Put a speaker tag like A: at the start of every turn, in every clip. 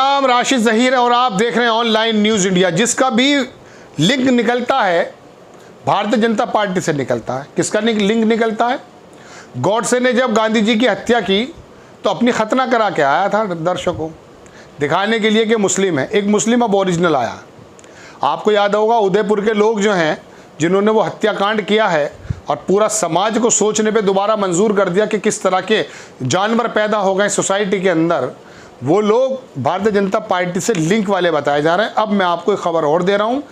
A: नाम राशिद ज़हीर है और आप देख रहे हैं ऑनलाइन न्यूज़ इंडिया। जिसका भी लिंक निकलता है भारतीय जनता पार्टी से निकलता है। किसका लिंक निकलता है? गॉडसे ने जब गांधी जी की हत्या की तो अपनी खतना करा के आया था दर्शकों, दिखाने के लिए कि मुस्लिम है। एक मुस्लिम अब ओरिजिनल आया। आपको याद होगा उदयपुर के लोग जो हैं जिन्होंने वो हत्याकांड किया है और पूरा समाज को सोचने पे दोबारा मंजूर कर दिया कि किस तरह के जानवर पैदा हो गए सोसाइटी के अंदर, वो लोग भारतीय जनता पार्टी से लिंक वाले बताए जा रहे हैं। अब मैं आपको एक खबर और दे रहा हूँ,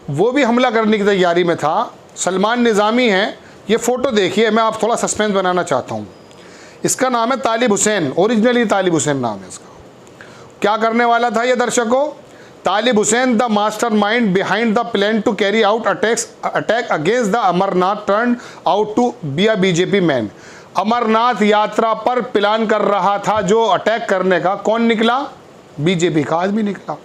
A: वो भी हमला करने की तैयारी में था। सलमान निज़ामी हैं, ये फ़ोटो देखिए, मैं आप थोड़ा सस्पेंस बनाना चाहता हूँ। इसका नाम है तालिब हुसैन, ओरिजिनली तालिब हुसैन नाम है इसका। क्या करने वाला था ये दर्शकों? Talib Hussain, the mastermind behind the plan to carry out attack against the Amarnath, turn out to be a BJP man. Amarnath Yatra पर प्लान कर रहा था जो अटैक करने का, कौन निकला? बीजेपी का आदमी निकला।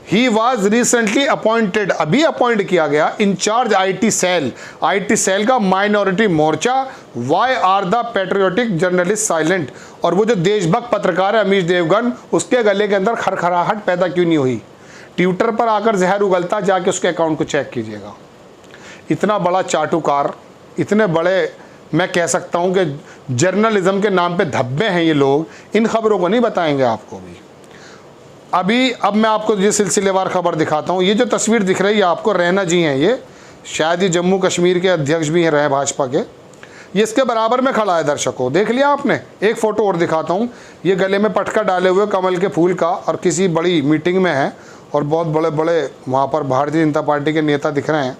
A: ही वॉज रिसेंटली अपॉइंटेड, अभी अपॉइंट किया गया, इंचार्ज IT सेल का माइनॉरिटी मोर्चा। Why are the patriotic journalist silent? और वो जो देशभक्त पत्रकार है अमीश देवगन, उसके गले के अंदर खड़खड़ाहट पैदा क्यों नहीं हुई? ट्विटर पर आकर जहर उगलता, जाके उसके अकाउंट को चेक कीजिएगा। इतना बड़ा चाटुकार, इतने बड़े, मैं कह सकता हूं कि जर्नलिज्म के नाम पे धब्बे हैं ये लोग, इन खबरों को नहीं बताएंगे आपको भी। अब मैं आपको ये सिलसिलेवार खबर दिखाता हूँ। ये जो तस्वीर दिख रही है आपको, रैना जी हैं ये, शायद ये जम्मू कश्मीर के अध्यक्ष भी हैं रहे भाजपा के। ये इसके बराबर में खड़ा है दर्शकों, देख लिया आपने। एक फ़ोटो और दिखाता हूँ, ये गले में पटका डाले हुए कमल के फूल का, और किसी बड़ी मीटिंग में है और बहुत बड़े बड़े वहाँ पर भारतीय जनता पार्टी के नेता दिख रहे हैं।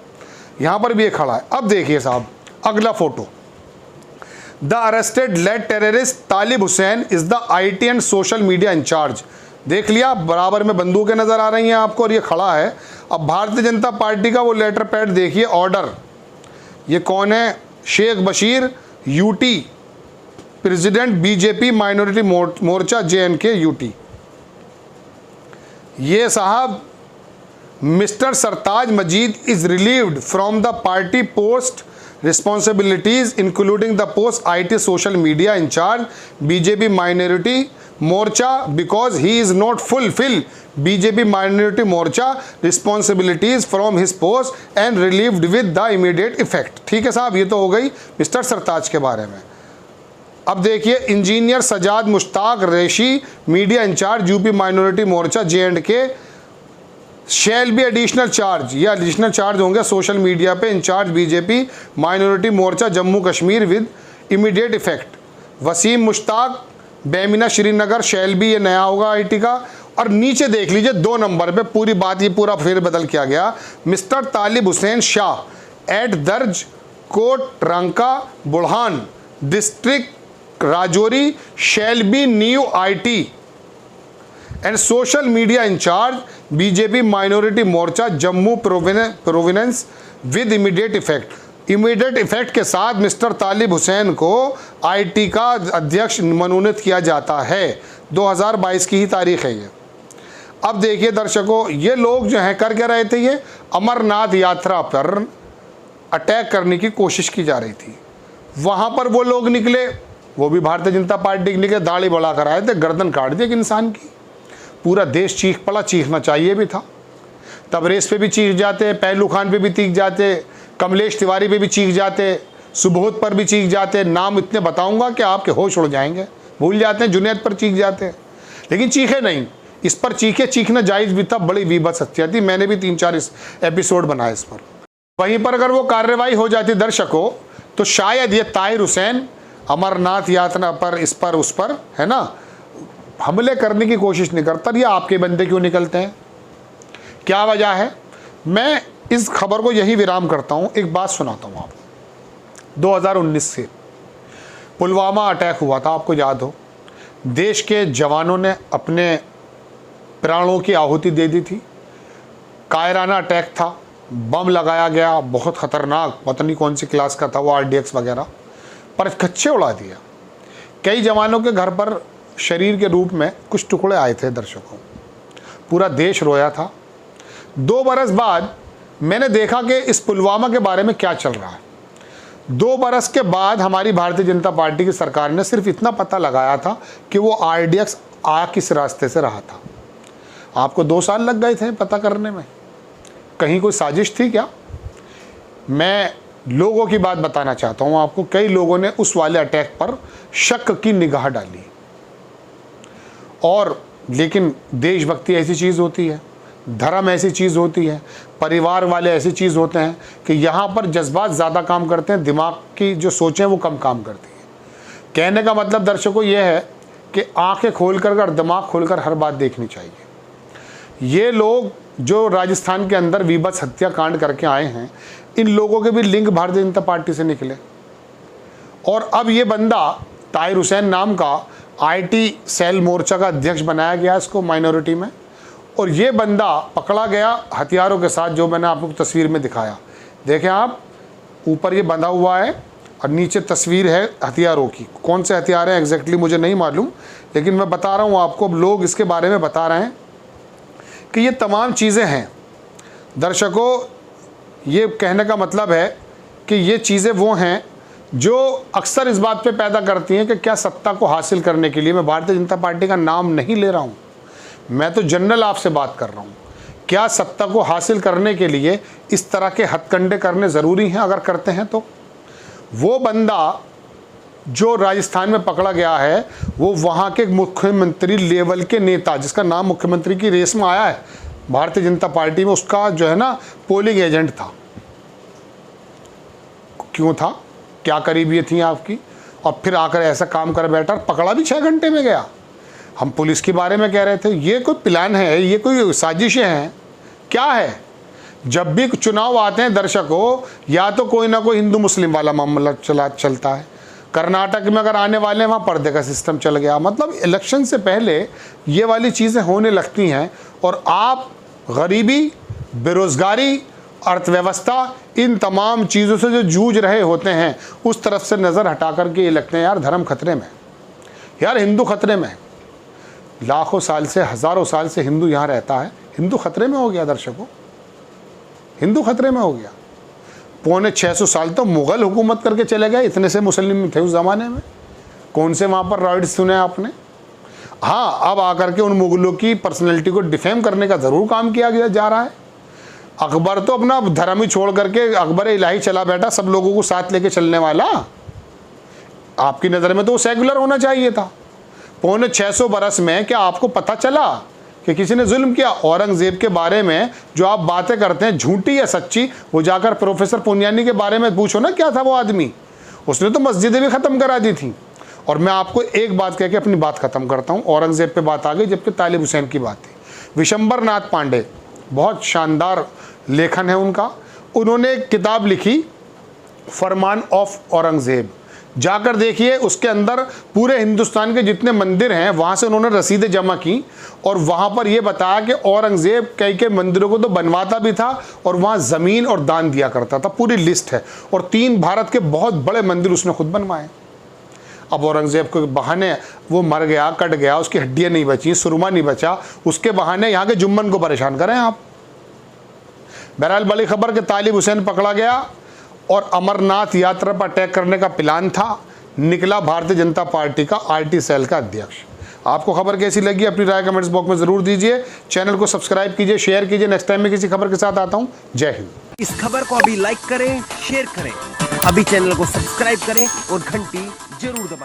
A: यहाँ पर भी ये खड़ा है। अब देखिए साहब अगला photo, the arrested LeT terrorist Talib Hussain is the IT and social media incharge. देख लिया, बराबर में बंदूकें नज़र आ रही हैं आपको और ये खड़ा है। अब भारतीय जनता पार्टी का वो लेटर पैड देखिए, ऑर्डर। ये कौन है? Sheikh Bashir, UT president, BJP minority मोर्चा JNK UT। ये साहब mister Sartaj Majeed is relieved from the party post responsibilities including the post IT social media in charge BJP minority morcha because he is not fulfill BJP minority morcha responsibilities from his post and relieved with the immediate effect। ठीक है साहब, ये तो हो गई mister सरताज के बारे में। अब देखिए engineer Sajad Mushtaq Reshi, media incharge UP minority Morcha JNK shall be additional charge, ये एडिशनल चार्ज होंगे सोशल मीडिया पे, incharge BJP minority Morcha Jammu Kashmir with immediate effect. Waseem Mushtaq, Bemina Srinagar, shall be, ये नया होगा IT का। और नीचे देख लीजिए 2 नंबर पे पूरी बात, ये पूरा फेर बदल किया गया। Mister Talib Hussain Shah at Darj Kot Ranka Budhan district Rajouri shall be new IT and social media incharge BJP minority Morcha Jammu province with immediate effect. Immediate effect के साथ मिस्टर तालिब हुसैन को IT का अध्यक्ष मनोनीत किया जाता है। 2022 की ही तारीख है ये। अब देखिए दर्शकों, ये लोग जो हैं कर क्या रहे थे? ये अमरनाथ यात्रा पर अटैक करने की कोशिश की जा रही थी। वहाँ पर वो लोग निकले, वो भी भारतीय जनता पार्टी के निकले, दाढ़ी बढ़ा कर आए थे, गर्दन काट दी एक इंसान की। पूरा देश चीख पड़ा, चीखना चाहिए भी था। तबरेज़ पे भी चीख जाते, पहलू खान पे भी चीख जाते, कमलेश तिवारी पे भी चीख जाते, सुबोध पर भी चीख जाते। नाम इतने बताऊंगा कि आपके होश उड़ जाएंगे, भूल जाते हैं। जुनैद पर चीख जाते, लेकिन चीखे नहीं। इस पर चीखे, चीखना जायज़ भी था। बड़ी विभत्स हत्या थी, मैंने भी 3-4 एपिसोड बनाए इस पर। वहीं पर अगर वो कार्रवाई हो जाती दर्शकों, तो शायद ये ताहिर हुसैन अमरनाथ यात्रा पर, इस पर उस पर, है ना, हमले करने की कोशिश नहीं करता। ये आपके बंदे क्यों निकलते हैं? क्या वजह है? मैं इस खबर को यही विराम करता हूँ। एक बात सुनाता हूँ आपको। 2019 से पुलवामा अटैक हुआ था, आपको याद हो। देश के जवानों ने अपने प्राणों की आहुति दे दी थी। कायराना अटैक था, बम लगाया गया, बहुत ख़तरनाक, पता नहीं कौन सी क्लास का था वो, RDX वगैरह, पर कच्चे उड़ा दिया। कई जवानों के घर पर शरीर के रूप में कुछ टुकड़े आए थे दर्शकों। पूरा देश रोया था। 2 बरस बाद मैंने देखा कि इस पुलवामा के बारे में क्या चल रहा है। 2 बरस के बाद हमारी भारतीय जनता पार्टी की सरकार ने सिर्फ इतना पता लगाया था कि वो RDX आ किस रास्ते से रहा था। आपको 2 साल लग गए थे पता करने में, कहीं कोई साजिश थी क्या? मैं लोगों की बात बताना चाहता हूँ आपको। कई लोगों ने उस वाले अटैक पर शक की निगाह डाली, और लेकिन देशभक्ति ऐसी चीज़ होती है, धर्म ऐसी चीज़ होती है, परिवार वाले ऐसी चीज़ होते हैं कि यहाँ पर जज्बात ज़्यादा काम करते हैं, दिमाग की जो सोचें वो कम काम करती हैं। कहने का मतलब दर्शकों ये है कि आंखें खोलकर और दिमाग खोलकर हर बात देखनी चाहिए। ये लोग जो राजस्थान के अंदर वीभत्स हत्याकांड करके आए हैं, इन लोगों के भी लिंक भारतीय जनता पार्टी से निकले, और अब ये बंदा ताहिर हुसैन नाम का आईटी सेल मोर्चा का अध्यक्ष बनाया गया इसको माइनॉरिटी में, और ये बंदा पकड़ा गया हथियारों के साथ, जो मैंने आपको तस्वीर में दिखाया। देखें आप, ऊपर ये बंधा हुआ है और नीचे तस्वीर है हथियारों की। कौन से हथियार हैं एग्जैक्टली मुझे नहीं मालूम, लेकिन मैं बता रहा हूँ आपको, अब लोग इसके बारे में बता रहे हैं कि ये तमाम चीज़ें हैं। दर्शकों, ये कहने का मतलब है कि ये चीज़ें वो हैं जो अक्सर इस बात पे पैदा करती हैं कि क्या सत्ता को हासिल करने के लिए, मैं भारतीय जनता पार्टी का नाम नहीं ले रहा हूँ, मैं तो जनरल आपसे बात कर रहा हूँ, क्या सत्ता को हासिल करने के लिए इस तरह के हथकंडे करने ज़रूरी हैं? अगर करते हैं तो वो बंदा जो राजस्थान में पकड़ा गया है वो वहाँ के मुख्यमंत्री लेवल के नेता, जिसका नाम मुख्यमंत्री की रेस में आया है भारतीय जनता पार्टी में, उसका जो है ना पोलिंग एजेंट था। क्यों था? क्या करीबियत थी आपकी? और फिर आकर ऐसा काम कर बैठा, पकड़ा भी 6 घंटे में गया। हम पुलिस के बारे में कह रहे थे, ये कोई प्लान है, ये कोई साजिशें हैं, क्या है? जब भी चुनाव आते हैं दर्शकों, या तो कोई ना कोई हिंदू मुस्लिम वाला मामला चलता है। कर्नाटक में अगर आने वाले हैं, वहाँ पर्दे का सिस्टम चल गया। मतलब इलेक्शन से पहले ये वाली चीज़ें होने लगती हैं, और आप गरीबी, बेरोज़गारी, अर्थव्यवस्था, इन तमाम चीज़ों से जो जूझ रहे होते हैं, उस तरफ से नज़र हटा करके ये लगते हैं यार धर्म खतरे में, यार हिंदू खतरे में। लाखों साल से, हज़ारों साल से हिंदू यहाँ रहता है, हिंदू खतरे में हो गया दर्शकों, हिंदू खतरे में हो गया। 650 साल तो मुग़ल हुकूमत करके चले गए, इतने से मुस्लिम थे उस ज़माने में। कौन से वहाँ पर रॉयड्स सुने आपने? हाँ, अब आकर के उन मुग़लों की पर्सनैलिटी को डिफेम करने का ज़रूर काम किया गया जा रहा है। अकबर तो अपना धर्म ही छोड़ करके अकबर इलाही चला बैठा, सब लोगों को साथ लेके चलने वाला। आपकी नज़र में तो वो सेकुलर होना चाहिए था। 650 बरस में क्या आपको पता चला कि किसी ने जुल्म किया? औरंगज़ेब के बारे में जो आप बातें करते हैं, झूठी या सच्ची, वो जाकर प्रोफेसर पुनियानी के बारे में पूछो ना, क्या था वो आदमी। उसने तो मस्जिदें भी ख़त्म करा दी थी। और मैं आपको एक बात कह के अपनी बात ख़त्म करता हूँ। औरंगज़ेब पे बात आ गई, जबकि तालिब हुसैन की बात थी। विशंबर नाथ पांडे, बहुत शानदार लेखन है उनका, उन्होंने एक किताब लिखी फरमान ऑफ औरंगज़ेब, जाकर देखिए। उसके अंदर पूरे हिंदुस्तान के जितने मंदिर हैं वहाँ से उन्होंने रसीदें जमा की, और वहाँ पर यह बताया कि औरंगज़ेब कई के मंदिरों को तो बनवाता भी था और वहाँ ज़मीन और दान दिया करता था। पूरी लिस्ट है, और 3 भारत के बहुत बड़े मंदिर उसने खुद बनवाए। अब औरंगज़ेब के बहाने वो मर गया, कट गया, उसकी हड्डियाँ नहीं बची, सुरमा नहीं बचा, उसके बहाने यहाँ के जुम्मन को परेशान करें आप। बहरहाल बड़ी खबर कि तालिब हुसैन पकड़ा गया, और अमरनाथ यात्रा पर अटैक करने का प्लान था। निकला भारतीय जनता पार्टी का आईटी सेल का अध्यक्ष। आपको खबर कैसी लगी? अपनी राय कमेंट्स बॉक्स में ज़रूर दीजिए। चैनल को सब्सक्राइब कीजिए, शेयर कीजिए। नेक्स्ट टाइम में किसी खबर के साथ आता हूँ। जय हिंद।
B: इस खबर को अभी लाइक करें, शेयर करें, अभी चैनल को सब्सक्राइब करें और घंटी जरूर दबाएं।